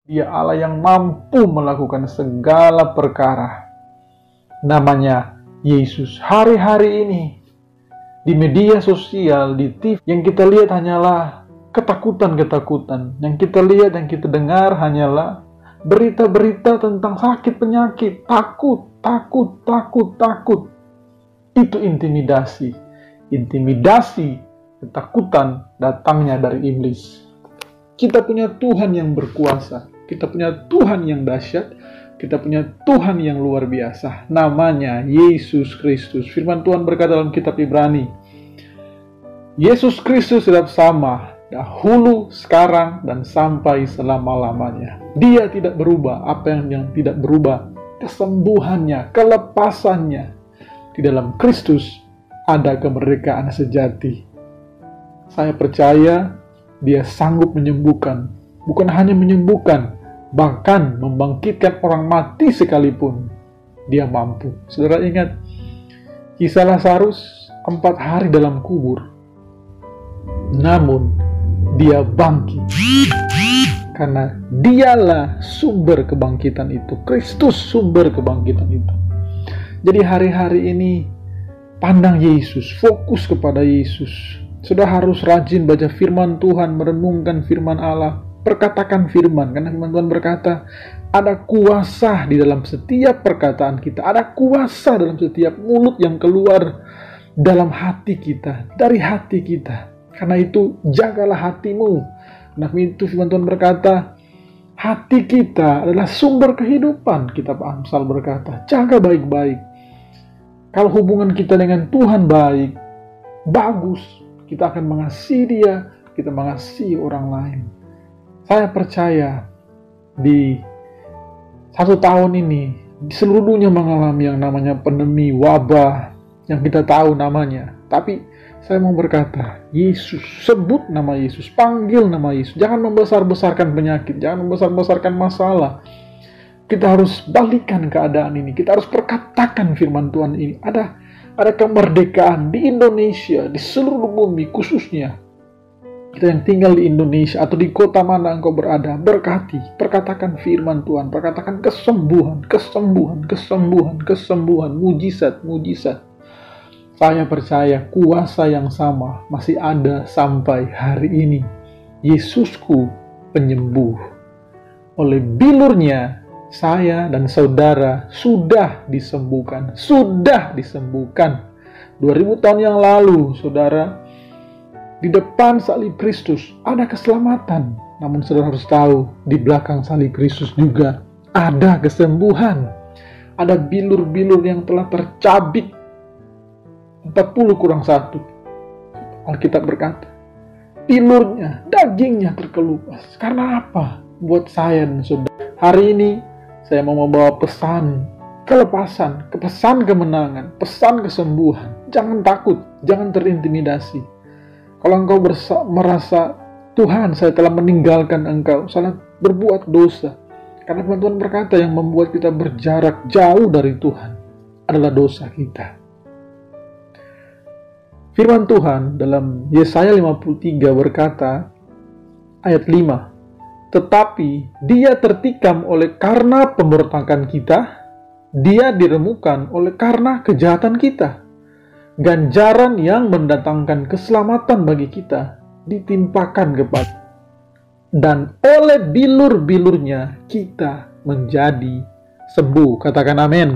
Dia Allah yang mampu melakukan segala perkara. Namanya Yesus. Hari-hari ini di media sosial, di TV, yang kita lihat hanyalah ketakutan-ketakutan. Yang kita lihat, yang kita dengar hanyalah berita-berita tentang sakit penyakit. Takut. Itu intimidasi. Intimidasi, ketakutan datangnya dari iblis. Kita punya Tuhan yang berkuasa. Kita punya Tuhan yang dahsyat. Kita punya Tuhan yang luar biasa. Namanya Yesus Kristus. Firman Tuhan berkata dalam kitab Ibrani, Yesus Kristus tetap sama, dahulu, sekarang, dan sampai selama-lamanya. Dia tidak berubah. Apa yang tidak berubah? Kesembuhannya, kelepasannya. Di dalam Kristus ada kemerdekaan sejati. Saya percaya Dia sanggup menyembuhkan. Bukan hanya menyembuhkan, bahkan membangkitkan orang mati sekalipun Dia mampu. Saudara ingat kisah Lazarus 4 hari dalam kubur, namun dia bangkit karena Dialah sumber kebangkitan itu. Kristus sumber kebangkitan itu. Jadi hari-hari ini pandang Yesus, fokus kepada Yesus. Sudah harus rajin baca firman Tuhan, merenungkan firman Allah, perkatakan firman. Karena firman Tuhan berkata, ada kuasa di dalam setiap perkataan kita. Ada kuasa dalam setiap mulut yang keluar dalam hati kita, dari hati kita. Karena itu, jagalah hatimu. Karena itu firman Tuhan berkata, hati kita adalah sumber kehidupan. Kitab Amsal berkata, jaga baik-baik. Kalau hubungan kita dengan Tuhan baik, bagus, kita akan mengasihi Dia, kita mengasihi orang lain. Saya percaya di 1 tahun ini, di seluruh dunia mengalami yang namanya pandemi, wabah, yang kita tahu namanya. Tapi saya mau berkata, Yesus, sebut nama Yesus, panggil nama Yesus. Jangan membesar-besarkan penyakit, jangan membesar-besarkan masalah. Kita harus balikan keadaan ini. Kita harus perkatakan firman Tuhan ini. Ada kemerdekaan di Indonesia, di seluruh bumi khususnya. Kita yang tinggal di Indonesia atau di kota mana engkau berada, berkati, perkatakan firman Tuhan, perkatakan kesembuhan, mujizat. Saya percaya kuasa yang sama masih ada sampai hari ini. Yesusku penyembuh. Oleh bilurnya, saya dan saudara sudah disembuhkan. 2000 tahun yang lalu, saudara, di depan salib Kristus ada keselamatan. Namun saudara harus tahu, di belakang salib Kristus juga ada kesembuhan. Ada bilur-bilur yang telah tercabik 40+1. Alkitab berkata, bilurnya, dagingnya terkelupas. Karena apa? Buat saya dan saudara. Hari ini saya mau membawa pesan kelepasan, pesan kemenangan, pesan kesembuhan. Jangan takut, jangan terintimidasi. Kalau engkau merasa, Tuhan, saya telah meninggalkan engkau, salah berbuat dosa. Karena Tuhan berkata, yang membuat kita berjarak jauh dari Tuhan adalah dosa kita. Firman Tuhan dalam Yesaya 53 berkata, ayat 5, tetapi dia tertikam oleh karena pemberontakan kita, dia diremukkan oleh karena kejahatan kita. Ganjaran yang mendatangkan keselamatan bagi kita ditimpakan kepada, dan oleh bilur-bilurnya kita menjadi sembuh. Katakan amin.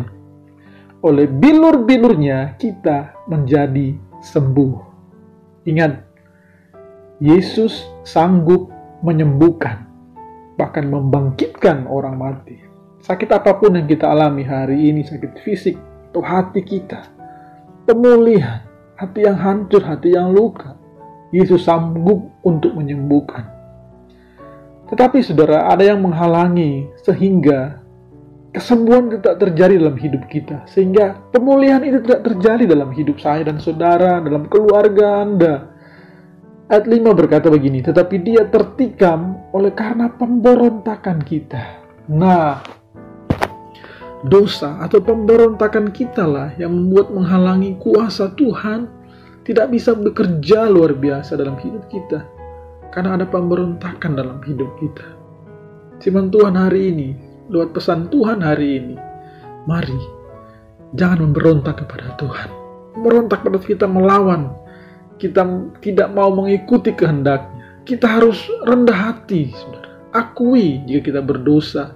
Oleh bilur-bilurnya kita menjadi sembuh. Ingat, Yesus sanggup menyembuhkan, bahkan membangkitkan orang mati. Sakit apapun yang kita alami hari ini, sakit fisik atau hati kita, pemulihan, hati yang hancur, hati yang luka, Yesus sanggup untuk menyembuhkan. Tetapi saudara, ada yang menghalangi sehingga kesembuhan tidak terjadi dalam hidup kita, sehingga pemulihan itu tidak terjadi dalam hidup saya dan saudara, dalam keluarga Anda. Ayat 5 berkata begini, tetapi dia tertikam oleh karena pemberontakan kita. Nah, dosa atau pemberontakan kita lah yang membuat menghalangi kuasa Tuhan tidak bisa bekerja luar biasa dalam hidup kita. Karena ada pemberontakan dalam hidup kita. firman Tuhan hari ini, lewat pesan Tuhan hari ini, mari jangan memberontak kepada Tuhan. Memberontak pada kita melawan, kita tidak mau mengikuti kehendaknya. Kita harus rendah hati, saudara. Akui jika kita berdosa,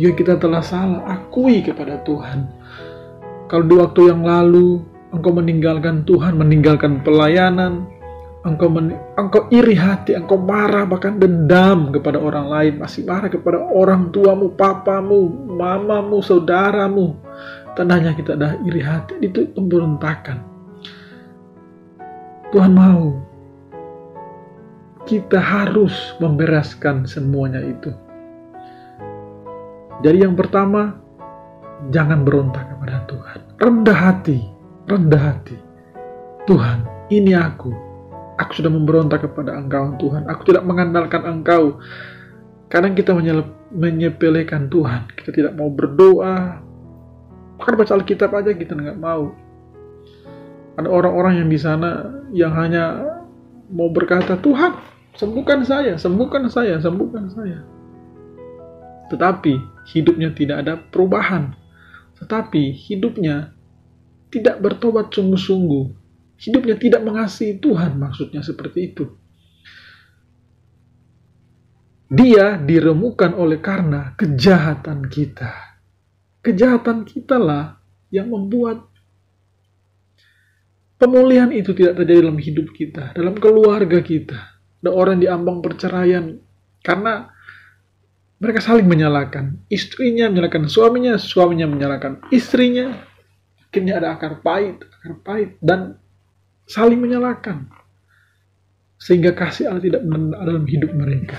jika kita telah salah, akui kepada Tuhan. Kalau di waktu yang lalu engkau meninggalkan Tuhan, meninggalkan pelayanan, engkau iri hati, engkau marah, bahkan dendam kepada orang lain, masih marah kepada orang tuamu, papamu, mamamu, saudaramu, tandanya kita dah iri hati, itu pemberontakan. Tuhan mau kita harus membereskan semuanya itu. Jadi yang pertama, jangan berontak kepada Tuhan. Rendah hati. Tuhan, ini aku sudah memberontak kepada Engkau Tuhan. Aku tidak mengandalkan Engkau. Kadang kita menyepelekan Tuhan. Kita tidak mau berdoa. Bahkan baca Alkitab aja kita nggak mau. Ada orang-orang yang di sana yang hanya mau berkata, Tuhan, sembuhkan saya. Tetapi hidupnya tidak ada perubahan. Tetapi hidupnya tidak bertobat sungguh-sungguh. Hidupnya tidak mengasihi Tuhan, maksudnya seperti itu. Dia diremukkan oleh karena kejahatan kita. Kejahatan kita lah yang membuat pemulihan itu tidak terjadi dalam hidup kita, dalam keluarga kita. Ada orang di ambang perceraian karena mereka saling menyalahkan. Istrinya menyalahkan suaminya, suaminya menyalahkan istrinya. Akhirnya ada akar pahit, dan saling menyalahkan. Sehingga kasih Allah tidak ada dalam hidup mereka.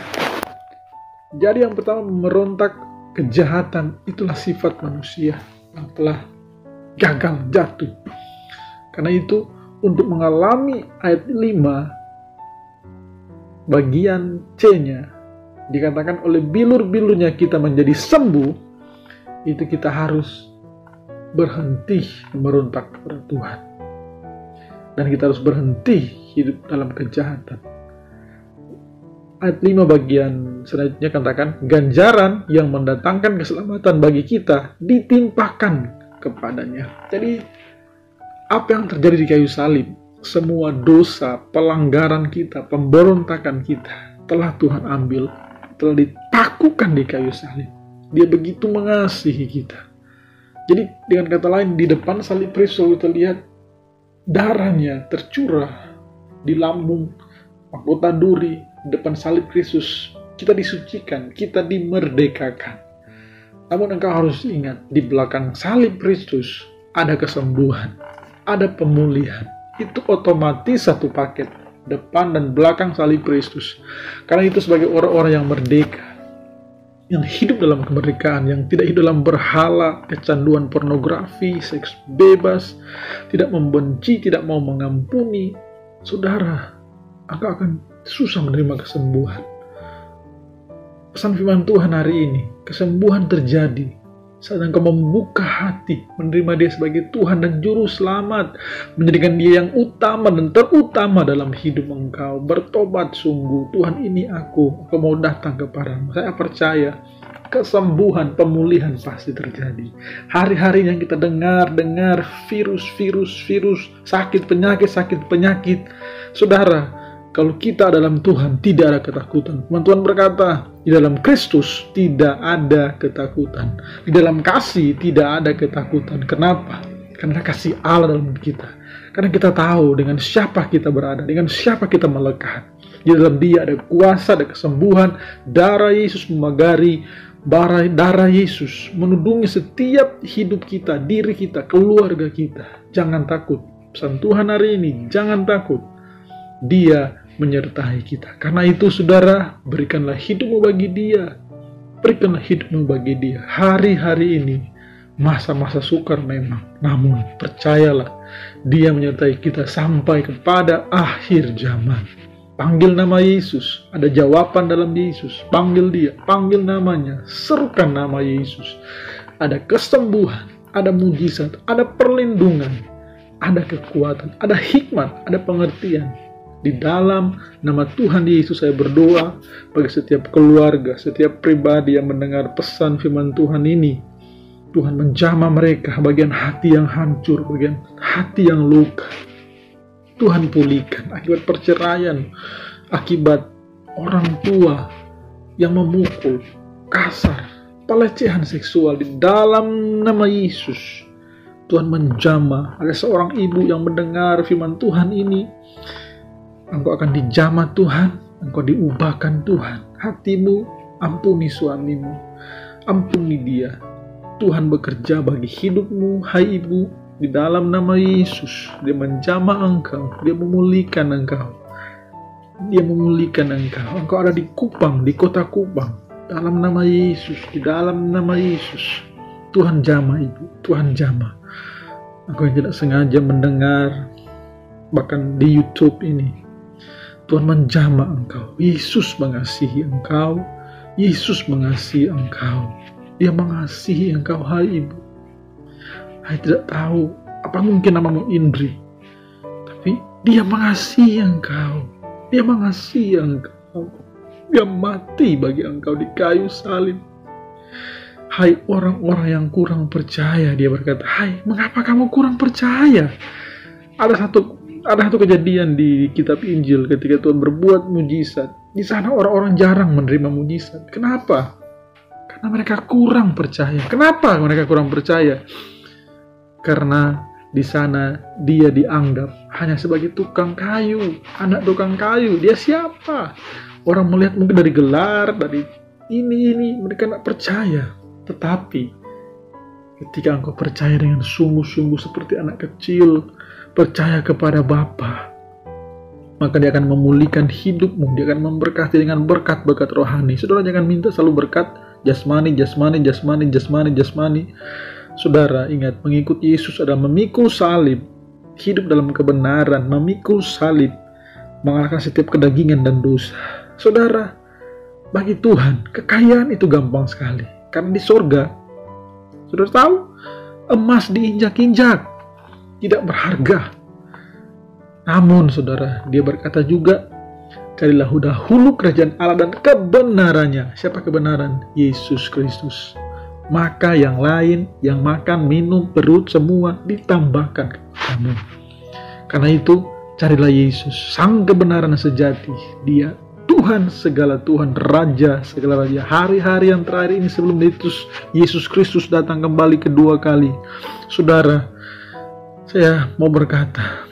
Jadi yang pertama, memberontak kejahatan, itulah sifat manusia yang telah gagal, jatuh. Karena itu, untuk mengalami ayat 5, bagian C-nya, dikatakan oleh bilur-bilurnya kita menjadi sembuh, itu kita harus berhenti memberontak kepada Tuhan. Dan kita harus berhenti hidup dalam kejahatan. Ayat 5 bagian selanjutnya katakan, ganjaran yang mendatangkan keselamatan bagi kita ditimpakan kepadanya. Jadi, apa yang terjadi di kayu salib, semua dosa, pelanggaran kita, pemberontakan kita, telah Tuhan ambil, telah ditaklukkan di kayu salib. Dia begitu mengasihi kita. Jadi dengan kata lain, di depan salib Kristus kita lihat darahnya tercurah di lambung mahkota duri. Di depan salib Kristus kita disucikan, kita dimerdekakan. Namun engkau harus ingat, di belakang salib Kristus ada kesembuhan, ada pemulihan. Itu otomatis satu paket, depan dan belakang salib Kristus. Karena itu sebagai orang-orang yang merdeka, yang hidup dalam kemerdekaan, yang tidak hidup dalam berhala, kecanduan pornografi, seks bebas, tidak membenci, tidak mau mengampuni, saudara, engkau akan susah menerima kesembuhan. Pesan firman Tuhan hari ini, kesembuhan terjadi saat engkau membuka hati, menerima Dia sebagai Tuhan dan Juru Selamat, menjadikan Dia yang utama dan terutama dalam hidup engkau. Bertobat sungguh, Tuhan ini aku mau datang kepadamu. Saya percaya kesembuhan, pemulihan pasti terjadi. Hari-hari yang kita dengar virus, sakit penyakit. Saudara, kalau kita dalam Tuhan tidak ada ketakutan. Tuhan berkata, di dalam Kristus tidak ada ketakutan. Di dalam kasih tidak ada ketakutan. Kenapa? Karena kasih Allah dalam kita. Karena kita tahu dengan siapa kita berada, dengan siapa kita melekat. Di dalam Dia ada kuasa, ada kesembuhan. Darah Yesus memagari, darah Yesus menudungi setiap hidup kita, diri kita, keluarga kita. Jangan takut. Pesan Tuhan hari ini, jangan takut. Dia menyertai kita. Karena itu saudara, berikanlah hidupmu bagi Dia. Berikanlah hidupmu bagi Dia. Hari-hari ini masa-masa sukar memang, namun percayalah, Dia menyertai kita sampai kepada akhir zaman. Panggil nama Yesus, ada jawaban dalam Yesus. Panggil Dia, panggil namanya, serukan nama Yesus. Ada kesembuhan, ada mujizat, ada perlindungan, ada kekuatan, ada hikmat, ada pengertian. Di dalam nama Tuhan Yesus saya berdoa bagi setiap keluarga, setiap pribadi yang mendengar pesan firman Tuhan ini. Tuhan menjamah mereka, bagian hati yang hancur, bagian hati yang luka. Tuhan pulihkan akibat perceraian, akibat orang tua yang memukul, kasar, pelecehan seksual. Di dalam nama Yesus, Tuhan menjamah. Ada seorang ibu yang mendengar firman Tuhan ini, engkau akan dijamah Tuhan, engkau diubahkan Tuhan. Hatimu, ampuni suamimu, ampuni dia. Tuhan bekerja bagi hidupmu, hai ibu, di dalam nama Yesus. Dia menjamah engkau, dia memulihkan engkau. Dia memulihkan engkau. Engkau ada di Kupang, di kota Kupang. Dalam nama Yesus, di dalam nama Yesus. Tuhan jamah ibu, Tuhan jamah. Engkau yang tidak sengaja mendengar, bahkan di YouTube ini, Tuhan menjamah engkau. Yesus mengasihi engkau. Yesus mengasihi engkau. Dia mengasihi engkau, hai ibu. Saya tidak tahu, apa mungkin namamu Indri, tapi dia mengasihi engkau. Dia mengasihi engkau. Dia mati bagi engkau di kayu salib. Hai orang-orang yang kurang percaya, dia berkata, hai, mengapa kamu kurang percaya? Ada satu kejadian di kitab Injil ketika Tuhan berbuat mujizat. Di sana orang-orang jarang menerima mujizat. Kenapa? Karena mereka kurang percaya. Kenapa mereka kurang percaya? Karena di sana dia dianggap hanya sebagai tukang kayu, anak tukang kayu. Dia siapa? Orang melihat mungkin dari gelar, dari ini mereka tidak percaya. Tetapi ketika engkau percaya dengan sungguh-sungguh seperti anak kecil, percaya kepada Bapa, maka dia akan memulihkan hidupmu. Dia akan memberkati dengan berkat-berkat rohani. Saudara jangan minta selalu berkat jasmani. Saudara ingat, mengikut Yesus adalah memikul salib, hidup dalam kebenaran, memikul salib, mengalahkan setiap kedagingan dan dosa. Saudara, bagi Tuhan, kekayaan itu gampang sekali. Karena di sorga, saudara tahu, emas diinjak-injak, tidak berharga. Namun saudara, dia berkata juga, carilah dahulu kerajaan Allah dan kebenarannya. Siapa kebenaran? Yesus Kristus. Maka yang lain, yang makan, minum, perut, semua ditambahkan kamu. Karena itu, carilah Yesus, sang kebenaran sejati. Dia Tuhan segala Tuhan, Raja segala Raja. Hari-hari yang terakhir ini sebelum Yesus Kristus datang kembali kedua kali. Saudara, saya mau berkata,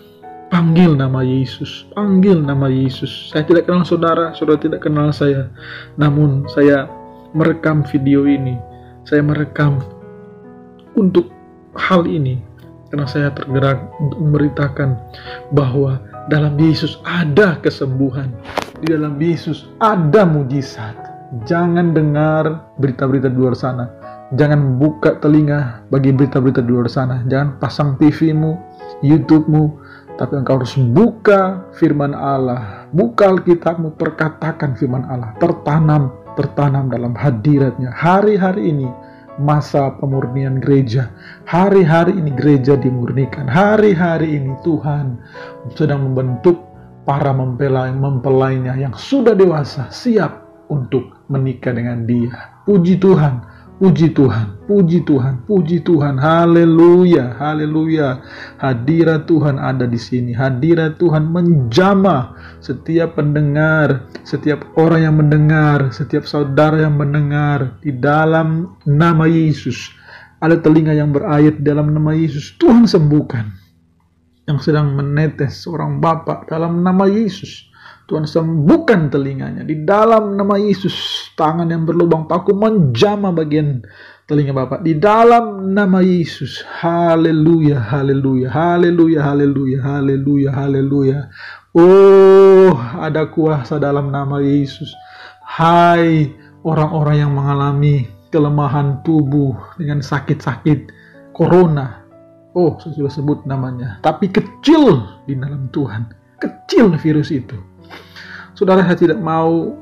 panggil nama Yesus, panggil nama Yesus. Saya tidak kenal saudara, saudara tidak kenal saya. Namun saya merekam video ini. Saya merekam untuk hal ini karena saya tergerak untuk memberitakan bahwa dalam Yesus ada kesembuhan. Di dalam Yesus ada mujizat. Jangan dengar berita-berita di luar sana. Jangan buka telinga bagi berita-berita di luar sana. Jangan pasang TV-mu, YouTube-mu, tapi engkau harus buka firman Allah. Buka Alkitabmu, perkatakan firman Allah. Tertanam dalam hadiratnya. Hari-hari ini masa pemurnian gereja. Hari-hari ini gereja dimurnikan. Hari-hari ini Tuhan sedang membentuk para mempelainya yang sudah dewasa, siap untuk menikah dengan Dia. Puji Tuhan, puji Tuhan, puji Tuhan, puji Tuhan. Haleluya, haleluya. Hadirat Tuhan ada di sini. Hadirat Tuhan menjamah setiap pendengar, setiap orang yang mendengar, setiap saudara yang mendengar. Di dalam nama Yesus, ada telinga yang berayat dalam nama Yesus. Tuhan sembuhkan yang sedang menetes seorang bapak dalam nama Yesus. Tuhan sembuhkan telinganya di dalam nama Yesus. Tangan yang berlubang paku menjamah bagian telinga bapak di dalam nama Yesus. Haleluya, haleluya, haleluya, haleluya, haleluya, haleluya. Oh, ada kuasa dalam nama Yesus. Hai orang-orang yang mengalami kelemahan tubuh dengan sakit-sakit corona. Oh, saya sudah sebut namanya. Tapi kecil di dalam Tuhan. Kecil virus itu. Saudara, saya tidak mau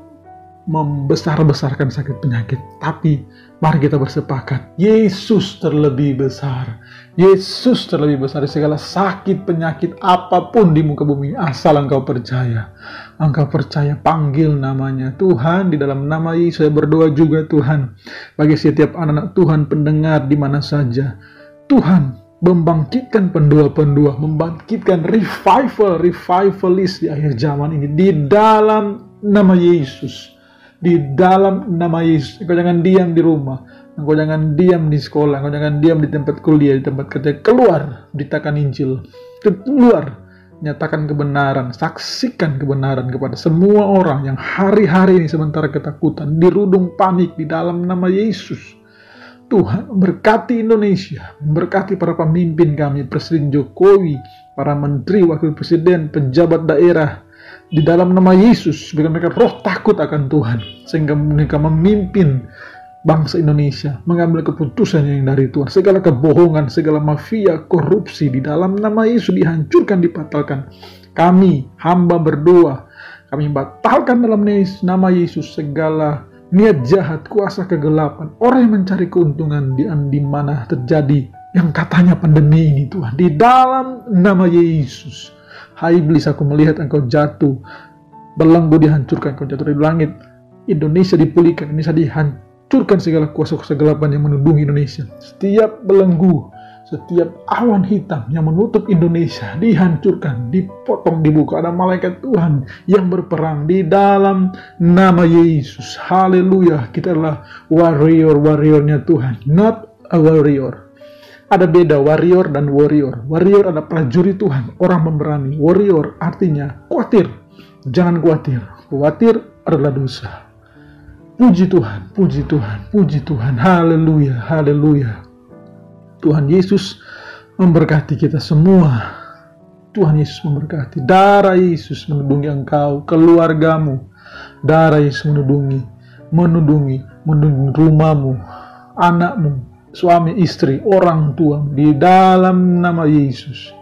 membesar-besarkan sakit penyakit. Tapi mari kita bersepakat, Yesus terlebih besar. Yesus terlebih besar dari segala sakit penyakit apapun di muka bumi, asal engkau percaya. Engkau percaya, panggil namanya. Tuhan, di dalam nama Yesus saya berdoa juga Tuhan, bagi setiap anak-anak Tuhan pendengar di mana saja. Tuhan, membangkitkan pendua-pendua, membangkitkan revivalist di akhir zaman ini, di dalam nama Yesus. Di dalam nama Yesus. Engkau jangan diam di rumah, engkau jangan diam di sekolah, engkau jangan diam di tempat kuliah, di tempat kerja. Keluar, beritakan Injil. Keluar, nyatakan kebenaran, saksikan kebenaran kepada semua orang yang hari-hari ini sementara ketakutan, dirudung panik di dalam nama Yesus. Tuhan berkati Indonesia, berkati para pemimpin kami, Presiden Jokowi, para menteri, wakil presiden, pejabat daerah, di dalam nama Yesus, berikan mereka roh takut akan Tuhan, sehingga mereka memimpin bangsa Indonesia, mengambil keputusan yang dari Tuhan. Segala kebohongan, segala mafia, korupsi, di dalam nama Yesus dihancurkan, dibatalkan. Kami, hamba berdoa, kami batalkan dalam nama Yesus segala niat jahat, kuasa kegelapan, orang yang mencari keuntungan di mana terjadi yang katanya pandemi ini Tuhan. Di dalam nama Yesus, hai iblis, aku melihat engkau jatuh, belenggu dihancurkan, engkau jatuh dari langit. Indonesia dipulihkan, Indonesia dihancurkan segala kuasa kegelapan yang menudungi Indonesia. Setiap belenggu, setiap awan hitam yang menutup Indonesia dihancurkan, dipotong, dibuka. Ada malaikat Tuhan yang berperang di dalam nama Yesus. Haleluya. Kita adalah warrior-warriornya Tuhan, not a warrior. Ada beda warrior dan warrior. Warrior adalah prajurit Tuhan, orang pemberani. Warrior artinya khawatir. Jangan khawatir. Khawatir adalah dosa. Puji Tuhan, puji Tuhan, puji Tuhan. Haleluya, haleluya. Tuhan Yesus memberkati kita semua. Tuhan Yesus memberkati. Darah Yesus menudungi engkau, keluargamu. Darah Yesus menudungi rumahmu, anakmu, suami, istri, orang tua, di dalam nama Yesus.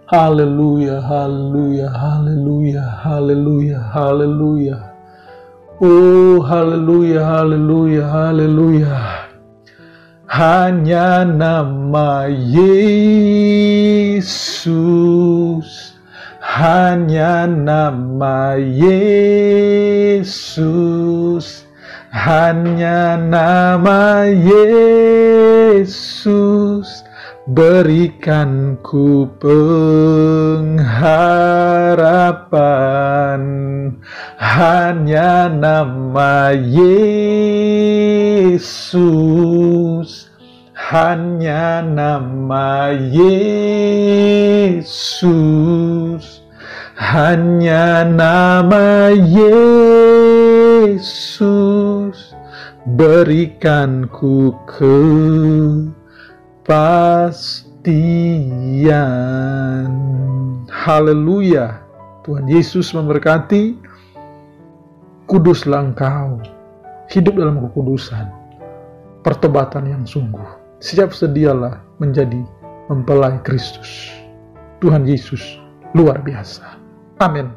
Haleluya, haleluya, haleluya, haleluya, haleluya. Oh, haleluya, haleluya, haleluya. Hanya nama Yesus, hanya nama Yesus, hanya nama Yesus, berikanku pengharapan. Hanya nama Yesus, hanya nama Yesus, hanya nama Yesus, berikanku kepastian. Haleluya. Tuhan Yesus memberkati. Kuduslah engkau, hidup dalam kekudusan, pertobatan yang sungguh. Siap sedialah menjadi mempelai Kristus. Tuhan Yesus luar biasa. Amin.